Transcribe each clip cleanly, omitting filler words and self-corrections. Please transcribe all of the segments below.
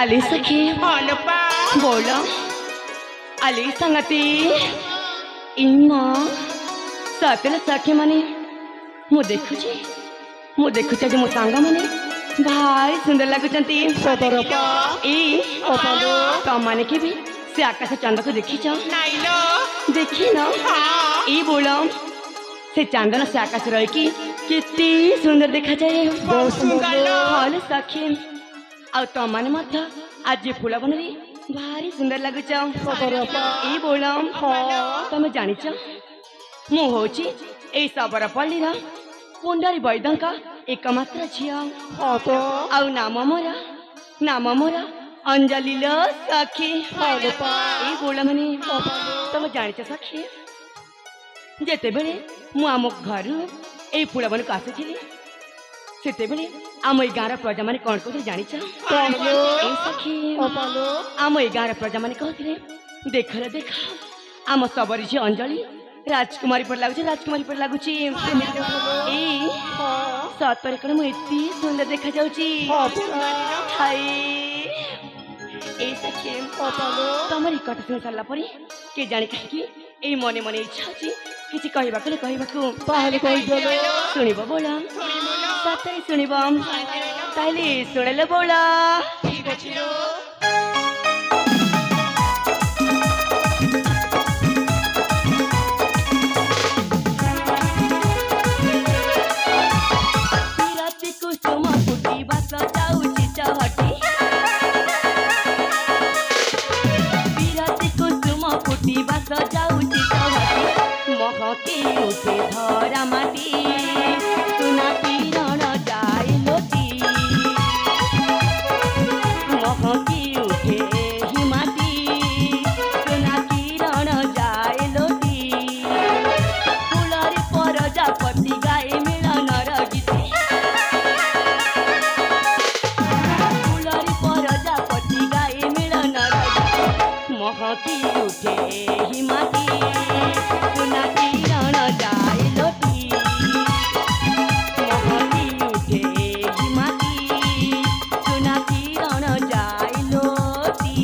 आली सखी हलपा बोल आली संगती इमा सतल सखी माने मु देखुची आज मो सांग माने भारी सुंदर लगुचंती सतरपा ई अपालो कम माने के भी से आकाश चंद को देखी नाइलो देखी न हाँ ई बोलम से चांदन से आकाश रही कि कितनी सुंदर देखा जाए बहुत सुंदर हल सखी आ तो माने मत आज ये फूल बनरी भारी सुंदर लगुच सतरपा ई बोलम हाँ तुम जानिच मु होची ए सबरा पल्ली रा पुंडारी बैदंका एकमात्र झिया हाँ तो आउ नाम मोरा अंजलि लो सखी हलपा ई बोल माने तुम जानिच सखी जेते बेले मु आम घर ए फूल बन को आसुଥିଲି सेते बेले आम ए गाँव प्रजा माने कौन कहते जानिच कहलो ए सखी अपालो आम ए गाँव प्रजा माने कहते देख रे देख आम सबरी झी अंजलि राजकुमारी पर लगुची ए हाँ सतरे कण मु एती सुंदर देखा जाउची हाय ए सखी अपालो तमरी कथा सुन सारा पर के जाने कहीं ए मने मने इच्छा होची किसी कहबाकू ताहले कहि देलो शुणिब बोला सतरे शुणिब ताहले शुणले बोला ठीक अछि लो विराती कुसुम फुटी बास जाउची चहटी विराती कुसुम फुटी बास जाउची चहटी महकी उठे धरा माटी सुना किरण जाए लोटी महकी उठे ही माटी सुना किरण जाए लोटी फुलरी प्रजापति गाए मिलनर गीते फुलरी प्रजापति गाए मिलनर गीते महकी उठे ही माटी सुना किरण जाए लोटी महकी उठे ही माटी सुना किरण जाए लोटी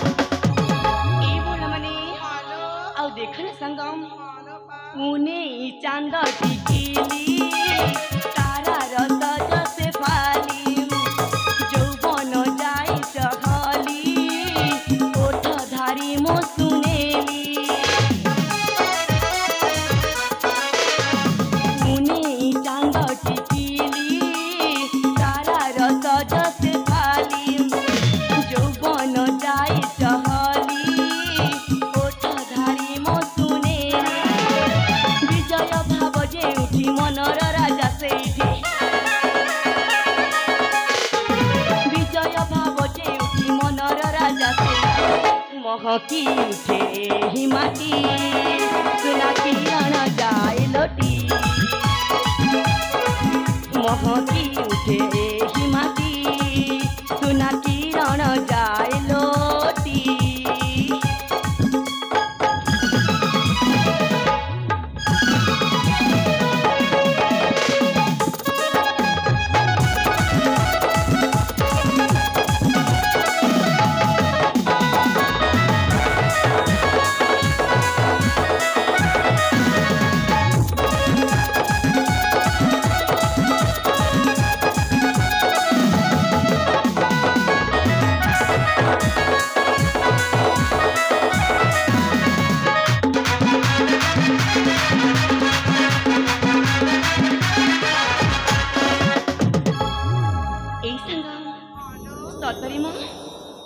ए बोला मने आउ देख न संगम उने चांद टिकिली तारा रत जसे फाली जौवन जाई चहली ओठ धारी मो सुनेली उने चांद टिकिली तारा रत जसे फाली जौवन जाई चहली ओठ धारी मो सुनेली विजय भाव जेउठी मनर राजा सेठी विजय भाव जेउठी मनर राजा सेठी महकी उठे ही माटी सुना किरण जाए लोटी महकी उठे ही माटी सुना किरण जाए लोटी ସତରେ ମ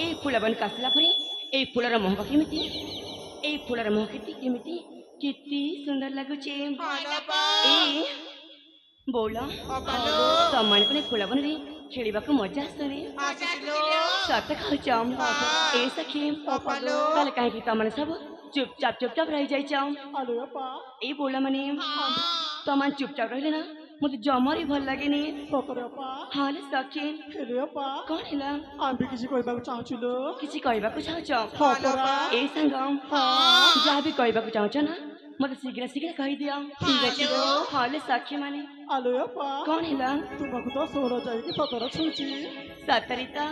ଏଇ ଫୁଲବନକୁ ଆସିଲା ପରେ ଏଇ ଫୁଲର ମହକ କେମିତି ଏଇ ଫୁଲର ମହକ କେମିତି କେତେ ସୁନ୍ଦର ଲାଗୁଛି ଏଇ ବୋଉଲ ତମମାନେ ପୁଣି ଫୁଲବନରେ ଖେଳିବାକୁ ମଜା ଆସୁନି ସତ କହୁଛ ଏ ସଖୀ ତାହେଲେ କାହିଁକି ତମମାନେ ସବୁ ଚୁପଚାପ ରହିଯାଇଛ ଏଇ ବୋଉଲ ମାନେ ତମମାନେ ଚୁପଚାପ ରହିଲେ ନା ମତେ ଜମାରେ ଭଲ ଲାଗେନି ହଁ ସଖୀ କଣ ହେଲା କିଛି କହିବାକୁ ଚାହୁଁଛୁ କିଛି କହିବାକୁ ଚାହୁଁଛ ଏଇ ସାଙ୍ଗ ଯାହା ବି କହିବାକୁ ଚାହୁଁଛ ନା ମତେ ଶୀଘ୍ର କହିଦିଅ ଠିକ ଅଛି ହଁ ସଖୀ ମାନେ କଣ ହେଲା ତୁମକୁ ତ ସୋର ଯାଇକି ସତର ଛୁଇଁଛି ସତରେ ତ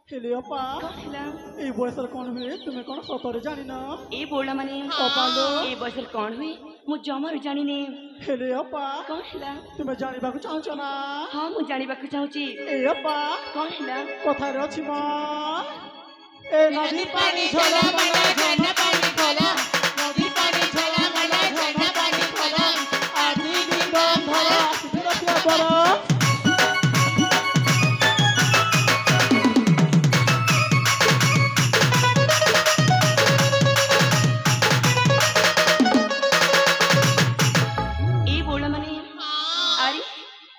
ହେଲିଅପା କଣ ହେଲା ଏଇ ବୟସରେ କଣ ହୁଏ ତୁମେ କଣ ସତରେ ଜାଣିନ ଏଇ ବୋଉଳ ମାନେ ଏଇ ବୟସରେ କଣ ହୁଏ ମୁଁ ଜମାରୁ ଜାଣିନି ହେଲିଅପା କଣ ହେଲା ତୁମେ ଜାଣିବାକୁ ଚାହୁଁଛ ନା ହଁ ମୁଁ ଜାଣିବାକୁ ଚାହୁଁଛି ଏଇଅପା କଣ ହେଲା କଥାରେ ଅଛି ମା ଏ ନଦୀ ପାଣି ଝଲା ମଲା ଝରଣା ପାଣି ଖୋଲା ନଦୀ ପାଣି ଝଲା ମଲା ଝରଣା ପାଣି ଖୋଲା ଆଜି ଦିନ ଧରା ସୁରକ୍ଷା ବର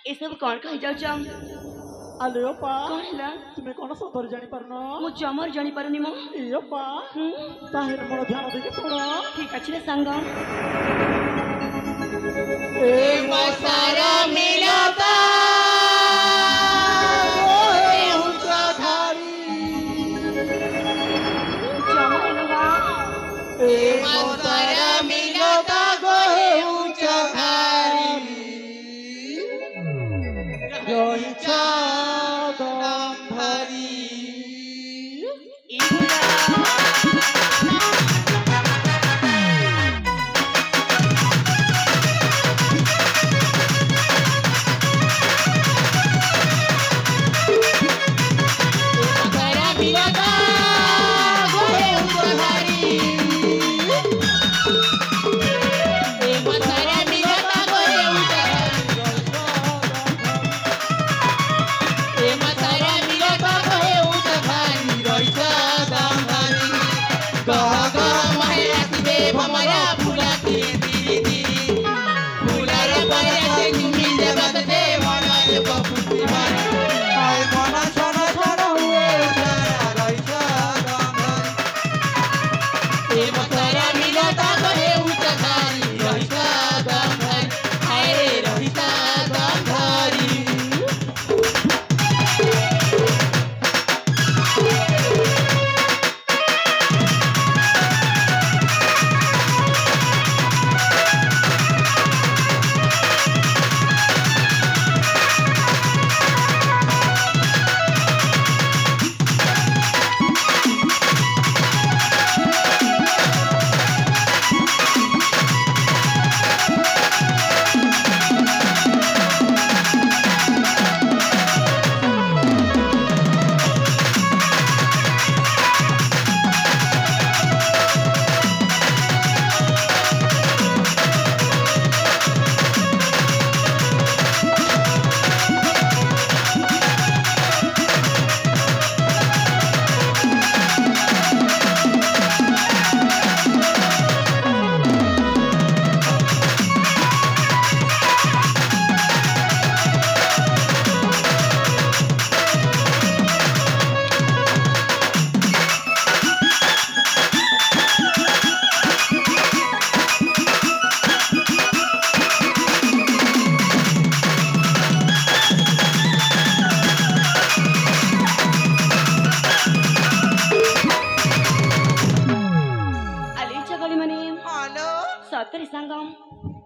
ଏସବୁ କଣ କହିଯାଉଛ ଆଲୋପା କଣ ହେଲା ତୁମେ କଣ ସତରେ ଜାଣିପାରୁନ ମୁଁ ଜମାରୁ ଜାଣିପାରୁନି ମ ଏୟପା ତାହେଲେ ମୋର ଧ୍ୟାନ ଦେଇକି ଶୁଣ ଠିକ ଅଛି ରେ ସାଙ୍ଗ ଏ ମସାରା ମିଲତା ଏ ମସାରା ମିଲତା ଗୋ রইছা দম ধরি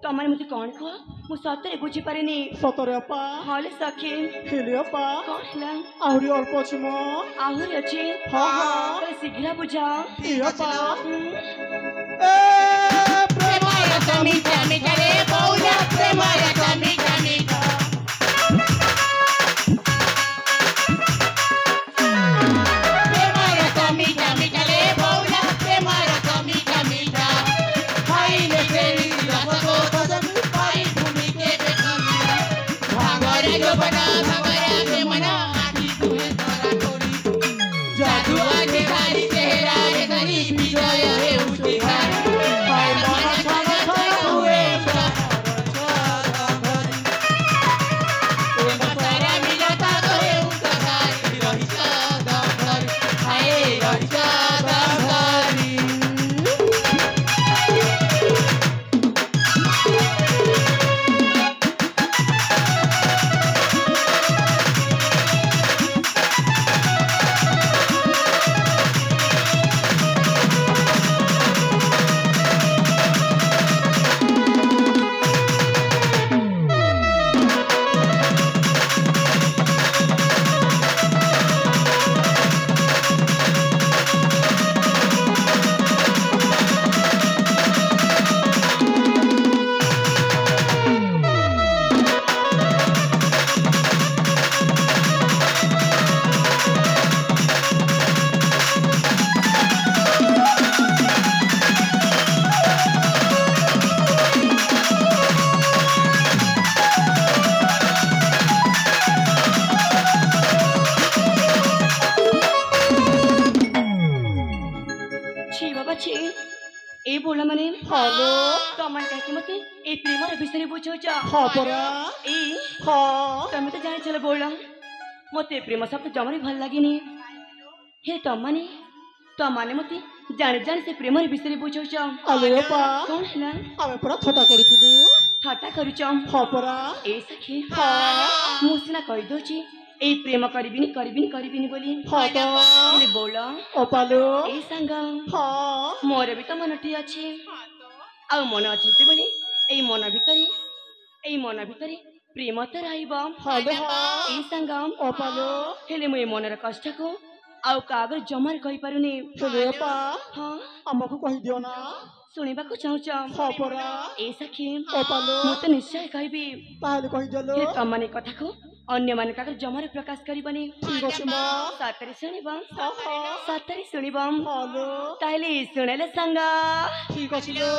ତମମାନେ ମତେ କଣ କୁହ ମୁଁ ସତରେ ବୁଝିପାରିନି ସତରେ ଅପା ହଲେ ସଖୀ ହେଲେ ଅପା କଣ ହେଲା ଆହୁରି ଅଳ୍ପ ଅଛି ମ ଆହୁରି ଅଛି ହଁ ଶୀଘ୍ର ବୁଝ ଏ ଅପା ଏ ପ୍ରେମର ମିଠା ମିଠା ରେ ବଉଲା ପ୍ରେମର ମିଠା ମିଠା ପ୍ରେମର ମିଠା ମିଠା ରେ ବଉଲା ପ୍ରେମର ମିଠା ମିଠା ଖାଇଲେ ସେଇ ରସକୁ ପାଇ ଭୂମି କେ ଦେଖି ଭାଗରେ ଯୋ ବନା ଭାଗରେ ମନା ଆଜି ତୁहे ତରା बोला माने हलो तमन काहे मते ए प्रेमर विषय बुझौछ हाँ परा ए हाँ तमे तो जाने चलो बोला मते प्रेम शब्द जमरे भल लागिनी हे तमने तमने मते जाने जाने से प्रेमर विषय बुझौछ अले बा कौन हैला आमे परा छोटा करिथिलु ठाटा करूछ हाँ परा ए सखी हाँ मु सिना कहि दोची ए प्रेम करिबिनी बोली हाँ तो हेले बोला ओपालो ए सांग हाँ मोर भी तो मनटी अछि आ मन अछि ते बोली ए मन भितरे प्रेम तो रहइब हलो हाँ ए सांग ओपालो हेले मु ए मनर कष्ट को आउ कागर जमर कहि पारुनी हेले बा हां हमको कहि दियो ना सुनिबा को चाहूछ हाँ परा ए सखी ओपालो मु तो निश्चय कहबी ताहले कहि देलो हे तमने कथा को अन्य मान कागर जमर प्रकाश करिबनी ठीक अछि मा सातरी सुनिबा हाँ हाँ सातरी सुनिबा हलो ताइले सुनेले संग ठीक अछि लो